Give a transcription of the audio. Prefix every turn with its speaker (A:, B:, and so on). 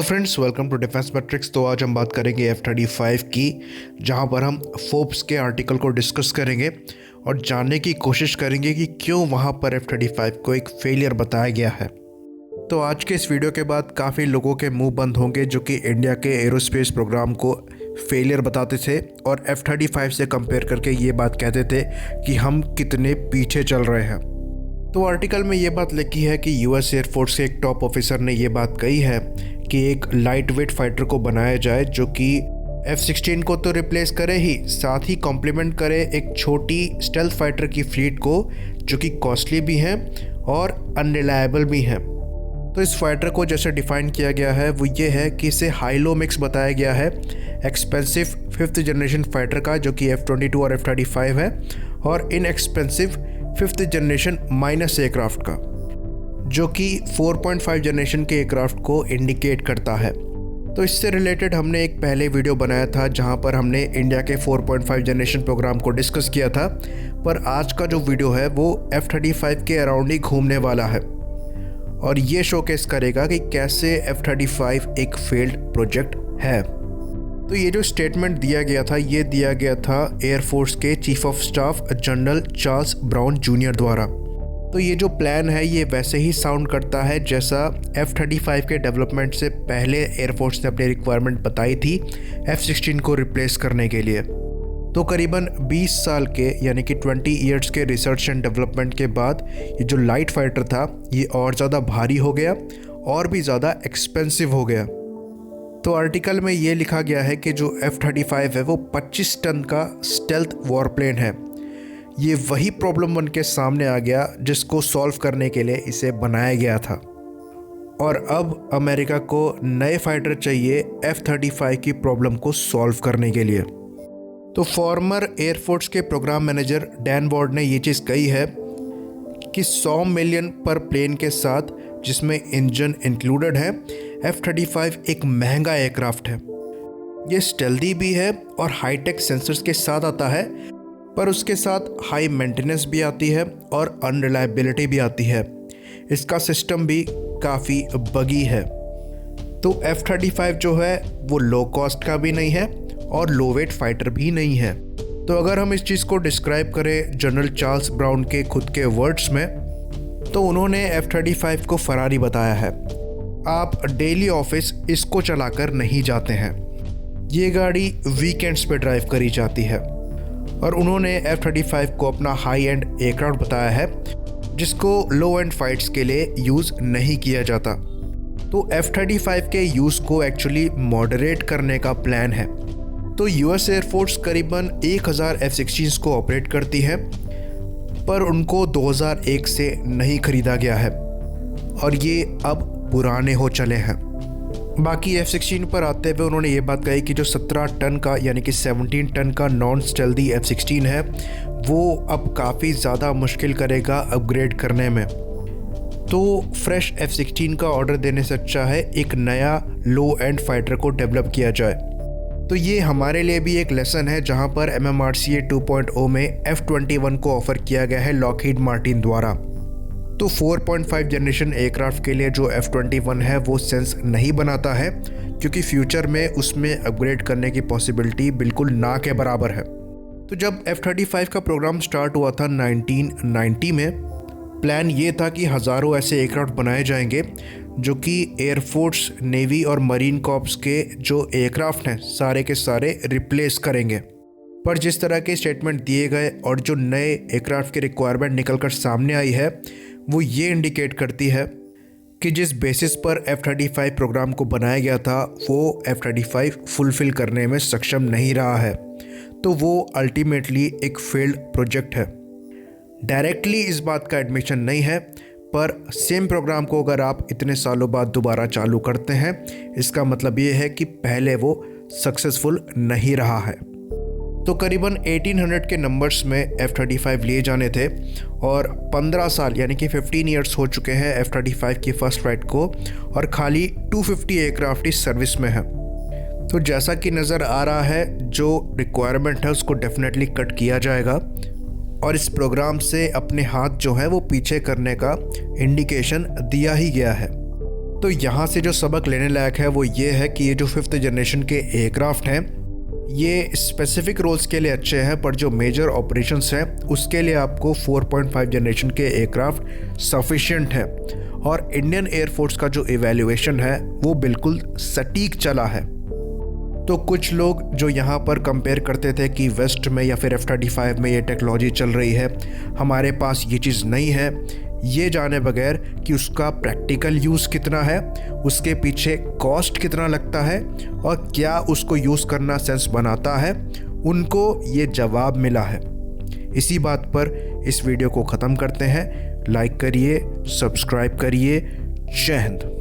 A: Hello friends, welcome to Defence Matrix. तो आज हम बात करेंगे F-35 की, जहां पर हम फोर्ब्स के आर्टिकल को डिस्कस करेंगे और जानने की कोशिश करेंगे कि क्यों वहां पर F-35 को एक फेलियर बताया गया है। तो आज के इस वीडियो के बाद काफ़ी लोगों के मुंह बंद होंगे जो कि इंडिया के एरोस्पेस प्रोग्राम को फेलियर बताते थे और F-35 से कंपेयर करके ये बात कहते थे कि हम कितने पीछे चल रहे हैं। तो आर्टिकल में ये बात लिखी है कि यूएस एयरफोर्स के एक टॉप ऑफिसर ने ये बात कही है कि एक लाइट वेट फाइटर को बनाया जाए जो कि F-16 को तो रिप्लेस करे ही, साथ ही कॉम्प्लीमेंट करे एक छोटी स्टेल्थ फाइटर की फ्लीट को जो कि कॉस्टली भी है और अनरिलायबल भी है। तो इस फाइटर को जैसे डिफाइन किया गया है वो ये है कि इसे हाई लो मिक्स बताया गया है एक्सपेंसिव 5th जनरेशन फाइटर का जो कि F-22 और F-35 है, और inexpensive 5th generation minus aircraft का जो कि 4.5 जनरेशन के एयरक्राफ्ट को इंडिकेट करता है। तो इससे रिलेटेड हमने एक पहले वीडियो बनाया था जहां पर हमने इंडिया के 4.5 जनरेशन प्रोग्राम को डिस्कस किया था, पर आज का जो वीडियो है वो F-35 के अराउंड ही घूमने वाला है और ये शोकेस करेगा कि कैसे F-35 एक फेल्ड प्रोजेक्ट है। तो ये जो स्टेटमेंट दिया गया था ये दिया गया था एयरफोर्स के chief of staff general Charles brown junior द्वारा। तो ये जो प्लान है ये वैसे ही साउंड करता है जैसा F-35 के डेवलपमेंट से पहले एयरफोर्स ने अपनी रिक्वायरमेंट बताई थी F-16 को रिप्लेस करने के लिए। तो करीबन 20 साल के यानी कि 20 ईयर्स के रिसर्च एंड डेवलपमेंट के बाद ये जो लाइट फाइटर था ये और ज़्यादा भारी हो गया और भी ज़्यादा एक्सपेंसिव हो गया। तो आर्टिकल में ये लिखा गया है कि जो F-35 है वो 25 टन का स्टेल्थ वॉरप्लेन है। ये वही प्रॉब्लम बन के सामने आ गया जिसको सॉल्व करने के लिए इसे बनाया गया था, और अब अमेरिका को नए फाइटर चाहिए F-35 की प्रॉब्लम को सॉल्व करने के लिए। तो फॉर्मर एयरफोर्स के प्रोग्राम मैनेजर डैन वॉर्ड ने ये चीज़ कही है कि 100 मिलियन पर प्लेन के साथ जिसमें इंजन इंक्लूडेड है F-35 एक महंगा एयरक्राफ्ट है। ये स्टेल्दी भी है और हाईटेक सेंसर्स के साथ आता है, पर उसके साथ हाई मेंटेनेंस भी आती है और अनरिलायबिलिटी भी आती है। इसका सिस्टम भी काफ़ी बगी है। तो F-35 जो है वो लो कॉस्ट का भी नहीं है और लो वेट फाइटर भी नहीं है। तो अगर हम इस चीज़ को डिस्क्राइब करें जनरल चार्ल्स ब्राउन के खुद के वर्ड्स में, तो उन्होंने F-35 को फरारी बताया है। आप डेली ऑफिस इसको चलाकर नहीं जाते हैं, ये गाड़ी वीकेंड्स पे ड्राइव करी जाती है। और उन्होंने F-35 को अपना हाई एंड एयरक्राफ्ट बताया है जिसको लो एंड फाइट्स के लिए यूज़ नहीं किया जाता। तो F-35 के यूज़ को एक्चुअली मॉडरेट करने का प्लान है। तो यूएस एयरफोर्स करीबन 1000 F-16 को ऑपरेट करती है, पर उनको 2001 से नहीं खरीदा गया है और ये अब पुराने हो चले हैं। बाकी F-16 पर आते हुए उन्होंने ये बात कही कि जो 17 टन का यानी कि 17 टन का नॉन स्टेल्दी F-16 है वो अब काफ़ी ज़्यादा मुश्किल करेगा अपग्रेड करने में। तो फ्रेश F-16 का ऑर्डर देने से अच्छा है एक नया लो एंड फाइटर को डेवलप किया जाए। तो ये हमारे लिए भी एक लेसन है जहां पर MMRCA 2.0 में F-21 को ऑफ़र किया गया है लॉकहीड मार्टिन द्वारा। तो 4.5 जनरेशन एयरक्राफ्ट के लिए जो F-21 है वो सेंस नहीं बनाता है क्योंकि फ्यूचर में उसमें अपग्रेड करने की पॉसिबिलिटी बिल्कुल ना के बराबर है। तो जब F-35 का प्रोग्राम स्टार्ट हुआ था 1990 में, प्लान ये था कि हज़ारों ऐसे एयरक्राफ्ट बनाए जाएंगे जो कि एयरफोर्स, नेवी और मरीन कॉर्प्स के जो एयरक्राफ्ट हैं सारे के सारे रिप्लेस करेंगे। पर जिस तरह के स्टेटमेंट दिए गए और जो नए एयरक्राफ्ट की रिक्वायरमेंट निकल कर सामने आई है वो ये इंडिकेट करती है कि जिस बेसिस पर F-35 प्रोग्राम को बनाया गया था वो F-35 फुलफ़िल करने में सक्षम नहीं रहा है। तो वो अल्टीमेटली एक फेल्ड प्रोजेक्ट है। डायरेक्टली इस बात का एडमिशन नहीं है, पर सेम प्रोग्राम को अगर आप इतने सालों बाद दोबारा चालू करते हैं इसका मतलब ये है कि पहले वो सक्सेसफुल नहीं रहा है। तो करीबन 1800 के नंबर्स में F-35 लिए जाने थे और 15 साल यानी कि 15 ईयर्स हो चुके हैं F-35 की फर्स्ट फ्लाइट को, और खाली 250 एयरक्राफ्ट इस सर्विस में है। तो जैसा कि नज़र आ रहा है जो रिक्वायरमेंट है उसको डेफिनेटली कट किया जाएगा और इस प्रोग्राम से अपने हाथ जो है वो पीछे करने का इंडिकेशन दिया ही गया है। तो यहाँ से जो सबक लेने लायक है वो ये है कि ये जो 5th जनरेशन के एयरक्राफ्ट हैं ये स्पेसिफिक रोल्स के लिए अच्छे हैं, पर जो मेजर ऑपरेशंस हैं उसके लिए आपको 4.5 जनरेशन के एयरक्राफ्ट सफिशिएंट हैं। और इंडियन एयरफोर्स का जो इवैल्यूएशन है वो बिल्कुल सटीक चला है। तो कुछ लोग जो यहाँ पर कंपेयर करते थे कि वेस्ट में या फिर F-35 में ये टेक्नोलॉजी चल रही है, हमारे पास ये चीज़ नहीं है, ये जाने बगैर कि उसका प्रैक्टिकल यूज़ कितना है, उसके पीछे कॉस्ट कितना लगता है और क्या उसको यूज़ करना सेंस बनाता है, उनको ये जवाब मिला है। इसी बात पर इस वीडियो को ख़त्म करते हैं। लाइक करिए, सब्सक्राइब करिए। जय हिंद।